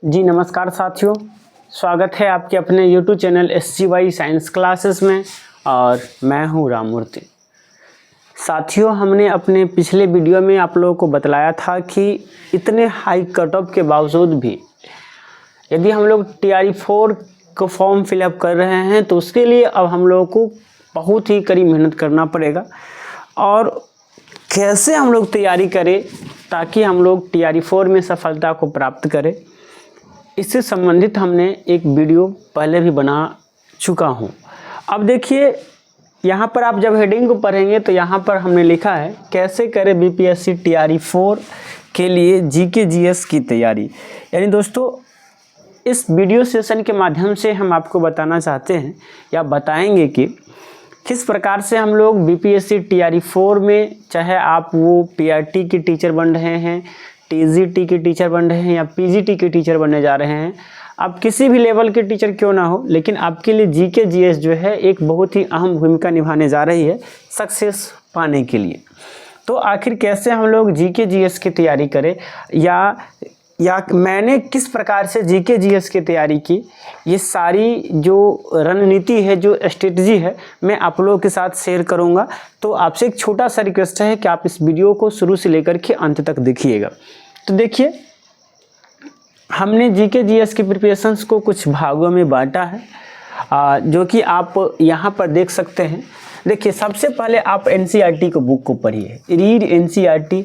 जी नमस्कार साथियों, स्वागत है आपके अपने YouTube channel SGY science classes में और मैं हूं राममूर्ति। साथियों, हमने अपने पिछले वीडियो में आप लोगों को बतलाया था कि इतने हाई कट ऑफ के बावजूद भी यदि हम लोग TRE4 को फॉर्म फिलअप कर रहे हैं तो उसके लिए अब हम लोगों को बहुत ही कड़ी मेहनत करना पड़ेगा। और कैसे हम लोग तैयारी करें ताकि हम लोग TRE4 में सफलता को प्राप्त करें, इससे संबंधित हमने एक वीडियो पहले भी बना चुका हूं। अब देखिए, यहाँ पर आप जब हेडिंग को पढ़ेंगे तो यहाँ पर हमने लिखा है कैसे करें BPSC TRE4 के लिए GK GS की तैयारी। यानी दोस्तों, इस वीडियो सेशन के माध्यम से हम आपको बताना चाहते हैं या बताएंगे कि किस प्रकार से हम लोग BPSC TRE4 में, चाहे आप वो PRT के टीचर बन रहे हैं, TGT के टीचर बन रहे हैं या PGT के टीचर बनने जा रहे हैं, आप किसी भी लेवल के टीचर क्यों ना हो, लेकिन आपके लिए GK GS जो है एक बहुत ही अहम भूमिका निभाने जा रही है सक्सेस पाने के लिए। तो आखिर कैसे हम लोग GK GS की तैयारी करें या मैंने किस प्रकार से GK GS की तैयारी की, ये सारी जो रणनीति है, जो स्ट्रेटजी है, मैं आप लोगों के साथ शेयर करूंगा। तो आपसे एक छोटा सा रिक्वेस्ट है कि आप इस वीडियो को शुरू से लेकर के अंत तक देखिएगा। तो देखिए, हमने GK GS की प्रिपरेशंस को कुछ भागों में बांटा है, जो कि आप यहाँ पर देख सकते हैं। देखिए, सबसे पहले आप NCERT को बुक को पढ़िए। रीड NCERT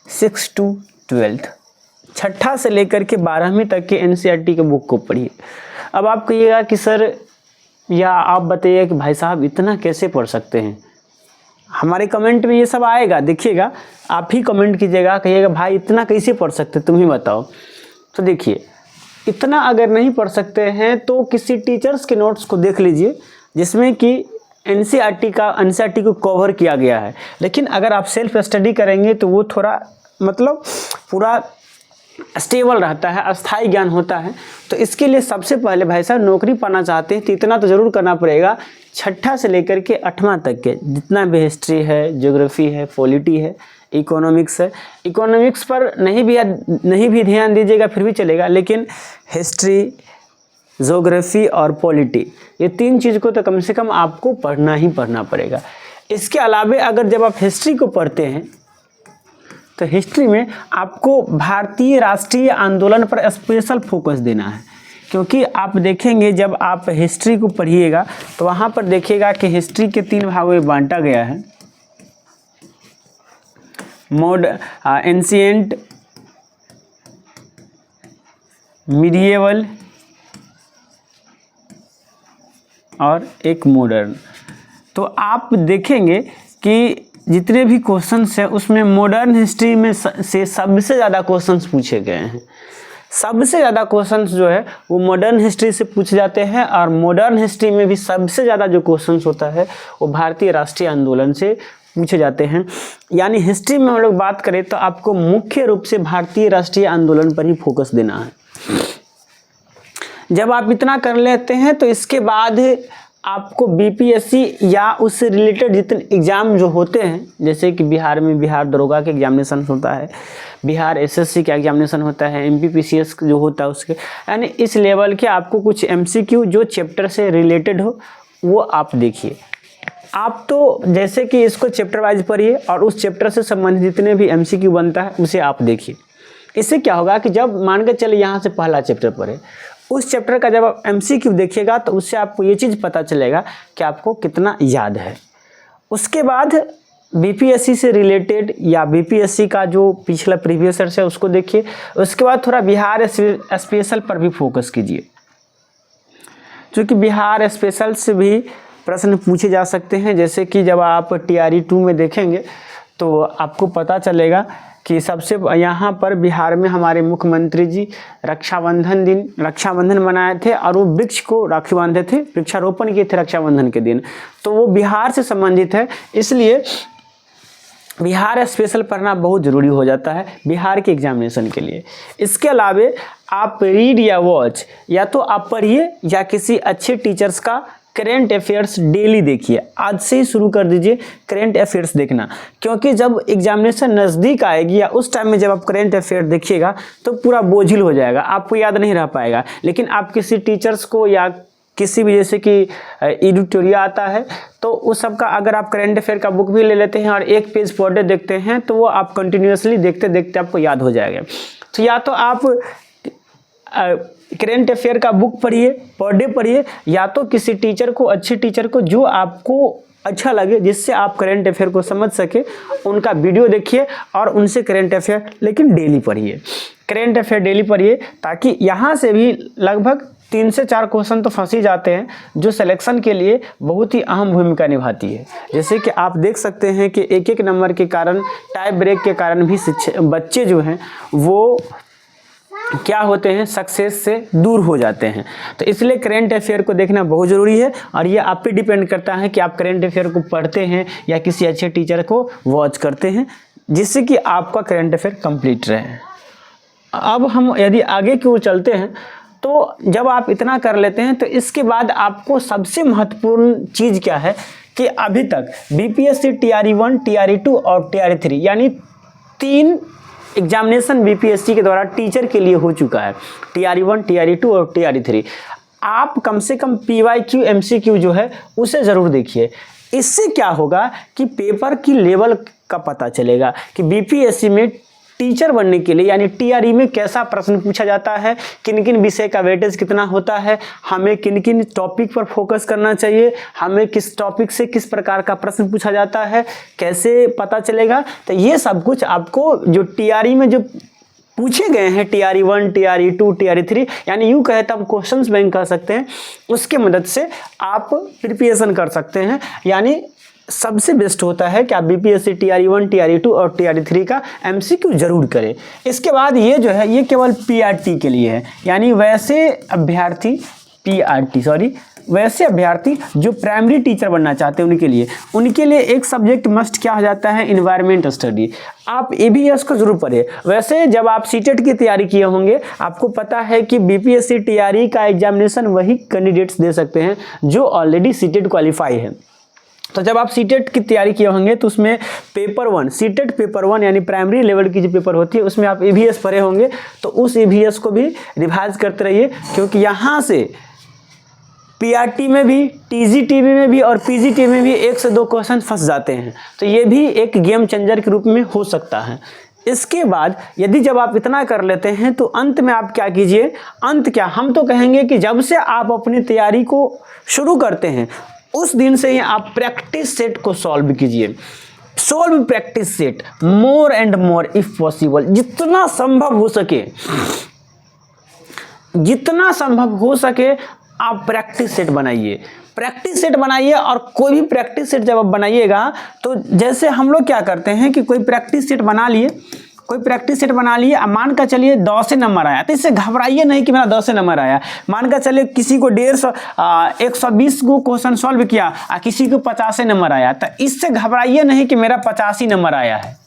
6 to 12, छठा से लेकर के 12वीं तक के NCERT के बुक को पढ़िए। अब आप कहिएगा कि सर, या आप बताइए कि भाई साहब इतना कैसे पढ़ सकते हैं। हमारे कमेंट में ये सब आएगा, देखिएगा, आप ही कमेंट कीजिएगा, कहिएगा भाई इतना कैसे पढ़ सकते, तुम ही बताओ। तो देखिए, इतना अगर नहीं पढ़ सकते हैं तो किसी टीचर्स के नोट्स को देख लीजिए जिसमें कि NCERT को कवर किया गया है। लेकिन अगर आप सेल्फ स्टडी करेंगे तो वो थोड़ा मतलब पूरा स्टेबल रहता है, अस्थाई ज्ञान होता है। तो इसके लिए सबसे पहले भाई साहब नौकरी पाना चाहते हैं तो इतना तो ज़रूर करना पड़ेगा, छठा से लेकर के 8वां तक के जितना भी हिस्ट्री है, ज्योग्राफी है, पॉलिटी है, इकोनॉमिक्स है। इकोनॉमिक्स पर नहीं भी ध्यान दीजिएगा फिर भी चलेगा, लेकिन हिस्ट्री, ज्योग्राफी और पॉलिटी, ये तीन चीज़ को तो कम से कम आपको पढ़ना ही पढ़ना पड़ेगा। इसके अलावे अगर जब आप हिस्ट्री को पढ़ते हैं तो हिस्ट्री में आपको भारतीय राष्ट्रीय आंदोलन पर स्पेशल फोकस देना है, क्योंकि आप देखेंगे जब आप हिस्ट्री को पढ़िएगा तो वहाँ पर देखिएगा कि हिस्ट्री के 3 भागों में बांटा गया है। एंशिएंट, मिडिएवल और एक मॉडर्न। तो आप देखेंगे कि जितने भी क्वेश्चंस हैं उसमें मॉडर्न हिस्ट्री में से सबसे ज़्यादा क्वेश्चंस पूछे गए हैं। सबसे ज़्यादा क्वेश्चंस जो है वो मॉडर्न हिस्ट्री से पूछे जाते हैं, और मॉडर्न हिस्ट्री में भी सबसे ज़्यादा जो क्वेश्चंस होता है वो भारतीय राष्ट्रीय आंदोलन से पूछे जाते हैं। यानी हिस्ट्री में हम लोग बात करें तो आपको मुख्य रूप से भारतीय राष्ट्रीय आंदोलन पर ही फोकस देना है। जब आप इतना कर लेते हैं तो इसके बाद आपको BPSC या उससे रिलेटेड जितने एग्ज़ाम जो होते हैं, जैसे कि बिहार में बिहार दरोगा के एग्जामिनेशन होता है, बिहार SSC का एग्जामिनेशन होता है, MP PCS जो होता है उसके, यानी इस लेवल के आपको कुछ MCQ जो चैप्टर से रिलेटेड हो वो आप देखिए। आप तो जैसे कि इसको चैप्टर वाइज पढ़िए और उस चैप्टर से संबंधित जितने भी MCQ बनता है उसे आप देखिए। इससे क्या होगा कि जब मान के चले यहाँ से पहला चैप्टर पढ़े, उस चैप्टर का जब आप MCQ देखिएगा तो उससे आपको ये चीज़ पता चलेगा कि आपको कितना याद है। उसके बाद BPSC से रिलेटेड या BPSC का जो पिछला प्रीवियस ईयर है उसको देखिए। उसके बाद थोड़ा बिहार स्पेशल पर भी फोकस कीजिए, क्योंकि बिहार स्पेशल से भी प्रश्न पूछे जा सकते हैं। जैसे कि जब आप TRE2 में देखेंगे तो आपको पता चलेगा कि सबसे यहाँ पर बिहार में हमारे मुख्यमंत्री जी रक्षाबंधन मनाए थे और वो वृक्ष को राखी बांधे थे, वृक्षारोपण किए थे रक्षाबंधन के दिन। तो वो बिहार से संबंधित है, इसलिए बिहार स्पेशल पढ़ना बहुत ज़रूरी हो जाता है बिहार के एग्जामिनेशन के लिए। इसके अलावे आप रीड या वॉच, या तो आप पढ़िए या किसी अच्छे टीचर्स का करेंट अफेयर्स डेली देखिए, आज से ही शुरू कर दीजिए करेंट अफेयर्स देखना, क्योंकि जब एग्जामिनेशन नज़दीक आएगी या उस टाइम में जब आप करेंट अफेयर देखिएगा तो पूरा बोझिल हो जाएगा, आपको याद नहीं रह पाएगा। लेकिन आप किसी टीचर्स को या किसी भी जैसे कि एडिटोरियल आता है तो उस सब का अगर आप करेंट अफेयर का बुक भी ले लेते हैं और एक पेज पर डे देखते हैं तो वो आप कंटिन्यूसली देखते देखते आपको याद हो जाएगा। तो या तो आप करेंट अफेयर का बुक पढ़िए, पर डे पढ़िए, या तो किसी टीचर को, अच्छे टीचर को जो आपको अच्छा लगे, जिससे आप करेंट अफेयर को समझ सके, उनका वीडियो देखिए और उनसे करेंट अफेयर लेकिन डेली पढ़िए। करेंट अफेयर डेली पढ़िए ताकि यहाँ से भी लगभग 3 से 4 क्वेश्चन तो फंस ही जाते हैं जो सिलेक्शन के लिए बहुत ही अहम भूमिका निभाती है। जैसे कि आप देख सकते हैं कि एक एक नंबर के कारण, टाई ब्रेक के कारण भी बच्चे जो हैं वो क्या होते हैं, सक्सेस से दूर हो जाते हैं। तो इसलिए करेंट अफेयर को देखना बहुत ज़रूरी है और ये आप पे डिपेंड करता है कि आप करेंट अफेयर को पढ़ते हैं या किसी अच्छे टीचर को वॉच करते हैं, जिससे कि आपका करेंट अफेयर कंप्लीट रहे। अब हम यदि आगे की ओर चलते हैं तो जब आप इतना कर लेते हैं तो इसके बाद आपको सबसे महत्वपूर्ण चीज़ क्या है कि अभी तक बीपीएससी TRE1, TRE2 और TRE3 यानी 3 एग्जामिनेशन बीपीएससी के द्वारा टीचर के लिए हो चुका है, TRE1, TRE2 और TRE3। आप कम से कम PYQ MCQ जो है उसे ज़रूर देखिए। इससे क्या होगा कि पेपर की लेवल का पता चलेगा कि बीपीएससी में टीचर बनने के लिए यानी TRE में कैसा प्रश्न पूछा जाता है, किन किन विषय का वेटेज कितना होता है, हमें किन किन टॉपिक पर फोकस करना चाहिए, हमें किस टॉपिक से किस प्रकार का प्रश्न पूछा जाता है, कैसे पता चलेगा। तो ये सब कुछ आपको जो TRE में जो पूछे गए हैं, TRE1, TRE2, TRE3 यानी यूँ कहे तो हम क्वेश्चंस बैंक कर सकते हैं, उसके मदद से आप प्रिपरेशन कर सकते हैं। यानी सबसे बेस्ट होता है कि आप बीपीएससी TRE1, TRE2 और TRE3 का MCQ जरूर करें। इसके बाद ये जो है ये केवल PRT के लिए है, यानी वैसे अभ्यर्थी जो प्राइमरी टीचर बनना चाहते हैं उनके लिए एक सब्जेक्ट मस्ट क्या हो जाता है, इन्वायरमेंट स्टडी। आप EVS को जरूर पढ़े। वैसे जब आप सीटेट की तैयारी किए होंगे आपको पता है कि बीपीएससी TRE का एग्जामिनेशन वही कैंडिडेट्स दे सकते हैं जो ऑलरेडी सीटेट क्वालिफाई है। तो जब आप सीटेट की तैयारी किए होंगे तो उसमें पेपर 1, सीटेट पेपर 1 यानी प्राइमरी लेवल की जो पेपर होती है उसमें आप EVS पढ़े होंगे, तो उस EVS को भी रिवाइज करते रहिए, क्योंकि यहाँ से PRT में भी, TGTB में भी और PGT में भी 1 से 2 क्वेश्चन फंस जाते हैं। तो ये भी एक गेम चेंजर के रूप में हो सकता है। इसके बाद यदि जब आप इतना कर लेते हैं तो अंत में आप क्या कीजिए, हम तो कहेंगे कि जब से आप अपनी तैयारी को शुरू करते हैं उस दिन से ही आप प्रैक्टिस सेट को सॉल्व कीजिए। Solve practice set more and more if possible, जितना संभव हो सके आप प्रैक्टिस सेट बनाइए। और कोई भी प्रैक्टिस सेट जब आप बनाइएगा तो जैसे हम लोग क्या करते हैं कि कोई प्रैक्टिस सेट बना लिए, मान का चलिए 10 से नंबर आया, तो इससे घबराइए नहीं कि मेरा 10 से नंबर आया। मान का चलिए किसी को 120 को क्वेश्चन सॉल्व किया और किसी को 50 से नंबर आया, तो इससे घबराइए नहीं कि मेरा 85 नंबर आया है,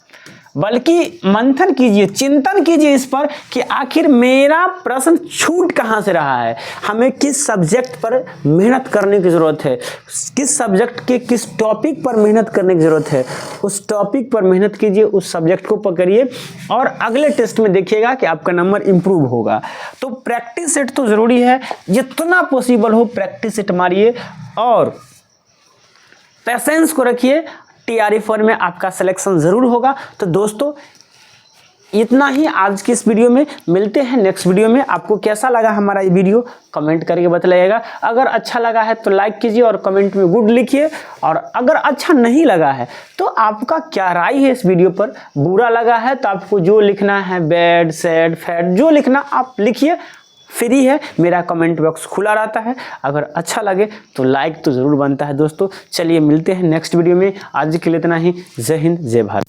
बल्कि मंथन कीजिए, चिंतन कीजिए इस पर कि आखिर मेरा प्रश्न छूट कहाँ से रहा है, हमें किस सब्जेक्ट पर मेहनत करने की ज़रूरत है, किस सब्जेक्ट के किस टॉपिक पर मेहनत करने की ज़रूरत है, उस टॉपिक पर मेहनत कीजिए, उस सब्जेक्ट को पकड़िए और अगले टेस्ट में देखिएगा कि आपका नंबर इम्प्रूव होगा। तो प्रैक्टिस सेट तो ज़रूरी है, जितना पॉसिबल हो प्रैक्टिस सेट मारिए और पेशेंस को रखिए। TRE4 में आपका सिलेक्शन ज़रूर होगा। तो दोस्तों इतना ही आज की इस वीडियो में, मिलते हैं नेक्स्ट वीडियो में। आपको कैसा लगा हमारा ये वीडियो कमेंट करके बताइएगा। अगर अच्छा लगा है तो लाइक कीजिए और कमेंट में गुड लिखिए, और अगर अच्छा नहीं लगा है तो आपका क्या राय है इस वीडियो पर, बुरा लगा है तो आपको जो लिखना है, बैड, सैड, फैड, जो लिखना आप लिखिए, फ्री है, मेरा कमेंट बॉक्स खुला रहता है। अगर अच्छा लगे तो लाइक तो ज़रूर बनता है। दोस्तों चलिए मिलते हैं नेक्स्ट वीडियो में, आज के लिए इतना ही। जय हिंद, जय भारत।